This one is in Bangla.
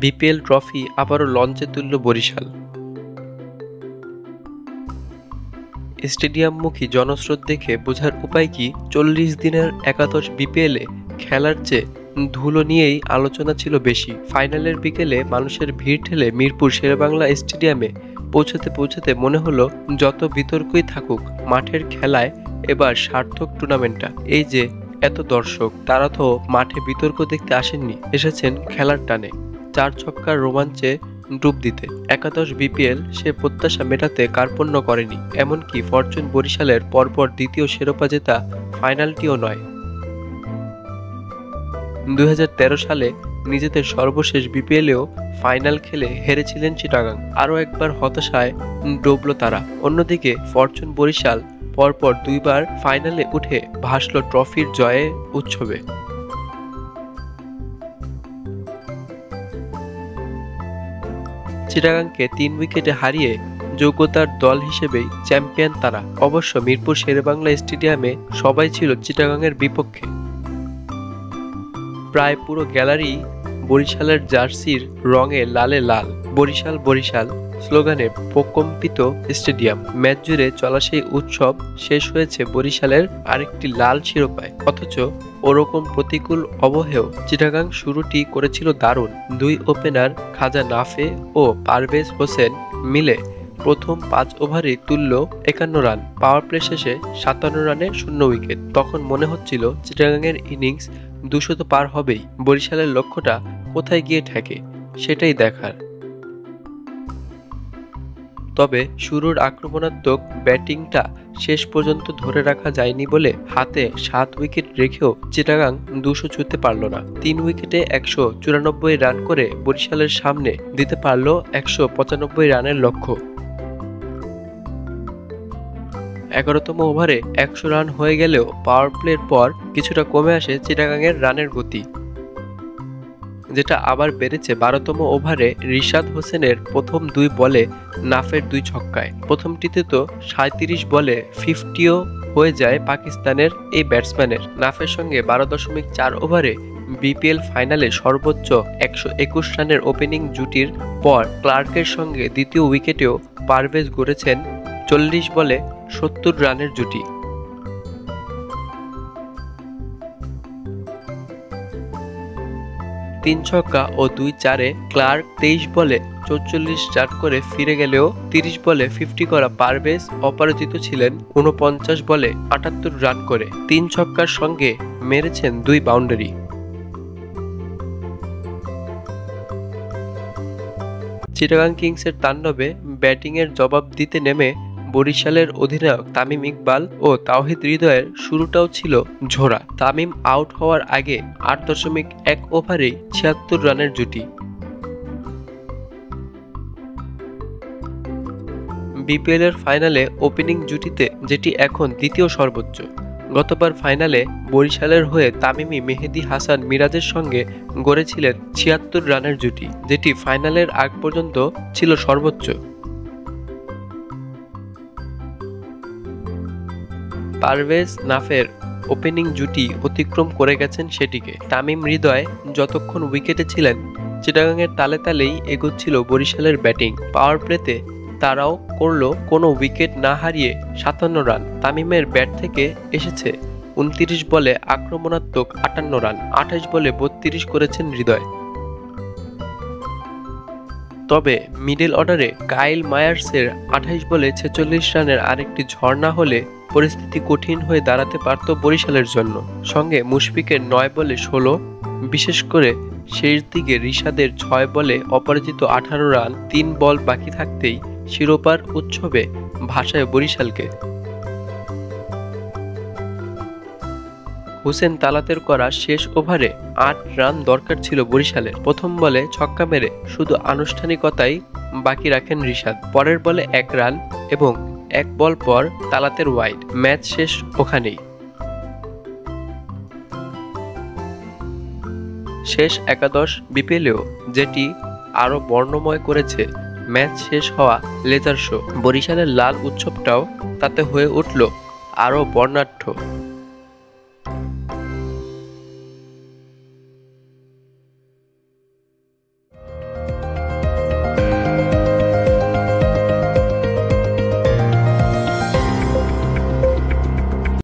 বিপিএল ট্রফি আবারও লঞ্চে তুলল বরিশাল। স্টেডিয়ামমুখী জনস্রোত দেখে বোঝার উপায় কি ৪০ দিনের একাদশ বিপিএলে খেলার চেয়ে ধুলো নিয়েই আলোচনা ছিল বেশি। ফাইনালের বিকেলে মানুষের ভিড় ঠেলে মিরপুর শেরেবাংলা স্টেডিয়ামে পৌঁছাতে মনে হলো যত বিতর্কই থাকুক মাঠের খেলায় এবার সার্থক টুর্নামেন্টটা। এই যে এত দর্শক, তারা তো মাঠে বিতর্ক দেখতে আসেননি, এসেছেন খেলার টানে, ৪ ছক্কার রোমাঞ্চে ডুব দিতে। একাদশ বিপিএল সে প্রত্যাশা মেটাতে কার্পণ্য করেনি, এমনকি ফরচুন বরিশালের পরপর দ্বিতীয় শিরোপা জেতা ফাইনালটিও নয়। ২০১৩ সালে নিজেদের সর্বশেষ বিপিএলেও ফাইনাল খেলে হেরেছিলেন চিটাগাং। আরও একবার হতাশায় ডুবল তারা। অন্যদিকে ফরচুন বরিশাল পরপর ২ বার ফাইনালে উঠে ভাসল ট্রফির জয়ে উৎসবে। চিটাগাংকে ৩ উইকেটে হারিয়ে যোগ্যতার দল হিসেবেই চ্যাম্পিয়ন তারা। অবশ্য মিরপুর শেরেবাংলা স্টেডিয়ামে সবাই ছিল চিটাগাংয়ের বিপক্ষে। প্রায় পুরো গ্যালারি বরিশালের জার্সির রঙে লালে লাল। বরিশাল বরিশাল স্লোগানে প্রকম্পিত স্টেডিয়াম। ম্যাচ জুড়ে চলা সেই উৎসব শেষ হয়েছে বরিশালের আরেকটি লাল শিরোপায়। অথচ ওরকম প্রতিকূল অবহেও চিটাগাং শুরুটি করেছিল দারুণ। ২ ওপেনার খাজা নাফে ও পারভেজ হোসেন মিলে প্রথম ৫ ওভারেই তুলল ৫১ রান। পাওয়ার প্লে শেষে ৫৭ রানে ০ উইকেট। তখন মনে হচ্ছিল চিটাগাংয়ের ইনিংস ২০০ তো পার হবেই। বরিশালের লক্ষ্যটা কোথায় গিয়ে ঠেকে সেটাই দেখার। তবে শুরুর আক্রমণাত্মক ব্যাটিংটা শেষ পর্যন্ত ধরে রাখা যায়নি বলে হাতে ৭ উইকেট রেখেও চিটাগাং ২০০ ছুঁতে পারল না। ৩ উইকেটে ১৯৪ রান করে বরিশালের সামনে দিতে পারল ১৯৫ রানের লক্ষ্য। ১১তম ওভারে ১০০ রান হয়ে গেলেও পাওয়ার প্লের পর কিছুটা কমে আসে চিটাগাংয়ের রানের গতি, যেটা আবার বেড়েছে ১২তম ওভারে রিশাদ হোসেনের প্রথম ২ বলে নাফের ২ ছক্কায়। প্রথমটিতে তো ৩৭ বলে ৫০ও হয়ে যায় পাকিস্তানের এই ব্যাটসম্যানের। নাফের সঙ্গে ১২.৪ ওভারে বিপিএল ফাইনালে সর্বোচ্চ ১২১ রানের ওপেনিং জুটির পর ক্লার্কের সঙ্গে দ্বিতীয় উইকেটেও পারভেজ গড়েছেন ৪০ বলে ৭০ রানের জুটি। তিন ছক্কা ও ২ চারে ক্লার্ক ২৩ বলে ৪৪ রান করে ফিরে গেলেও ৩০ বলে ৫০ করা পারভেজ অপরাজিত ছিলেন ৪৯ বলে ৭৮ রান করে। ৩ ছক্কার সঙ্গে মেরেছেন ২ বাউন্ডারি। চিটাগাং কিংসের তাণ্ডবে ব্যাটিংয়ের জবাব দিতে নেমে বরিশালের অধিনায়ক তামিম ইকবাল ও তাওহিদ হৃদয়ের শুরুটাও ছিল ঝোড়া। তামিম আউট হওয়ার আগে ৮.১ ওভারেই ৭৬ রানের জুটি। বিপিএলের ফাইনালে ওপেনিং জুটিতে যেটি এখন দ্বিতীয় সর্বোচ্চ। গতবার ফাইনালে বরিশালের হয়ে তামিমি মেহেদী হাসান মিরাজের সঙ্গে গড়েছিলেন ৭৬ রানের জুটি, যেটি ফাইনালের আগ পর্যন্ত ছিল সর্বোচ্চ। পারভেজ নাফের ওপেনিং জুটি অতিক্রম করে গেছেন সেটিকে। তামিম হৃদয় যতক্ষণ উইকেটে ছিলেন চিটাগাংয়ের তালে তালেই এগোচ্ছিল বরিশালের ব্যাটিং। পাওয়ার প্লেতে তারাও করল কোনো উইকেট না হারিয়ে ৫৭ রান। তামিমের ব্যাট থেকে এসেছে ২৯ বলে আক্রমণাত্মক ৫৮ রান। ২৮ বলে ৩২ করেছেন হৃদয়। তবে মিডল অর্ডারে কাইল মায়ার্সের ২৮ বলে ৪৬ রানের আরেকটি ঝড় না হলে পরিস্থিতি কঠিন হয়ে দাঁড়াতে পারত বরিশালের জন্য। সঙ্গে মুশফিকের ৯ বলে ১৬, বিশেষ করে শেষ দিকে রিশাদের ৬ বলে অপরাজিত ১৮ রান। ৩ বল বাকি থাকতেই শিরোপার উৎসবে ভাসায় বরিশালকে। হুসেন তালাতের করা শেষ ওভারে ৮ রান দরকার ছিল বরিশালের। প্রথম বলে ছক্কা মেরে শুধু আনুষ্ঠানিকতাই বাকি রাখেন রিশাদ। পরের বলে ১ রান এবং ১ বল পর তালাতের ওয়াইড। ম্যাচ শেষ ওখানেই। শেষ একাদশ বিপিএলেও যেটি আরও বর্ণময় করেছে ম্যাচ শেষ হওয়া লেজার শো। বরিশালের লাল উৎসবটাও তাতে হয়ে উঠল আরও বর্ণাঢ্য।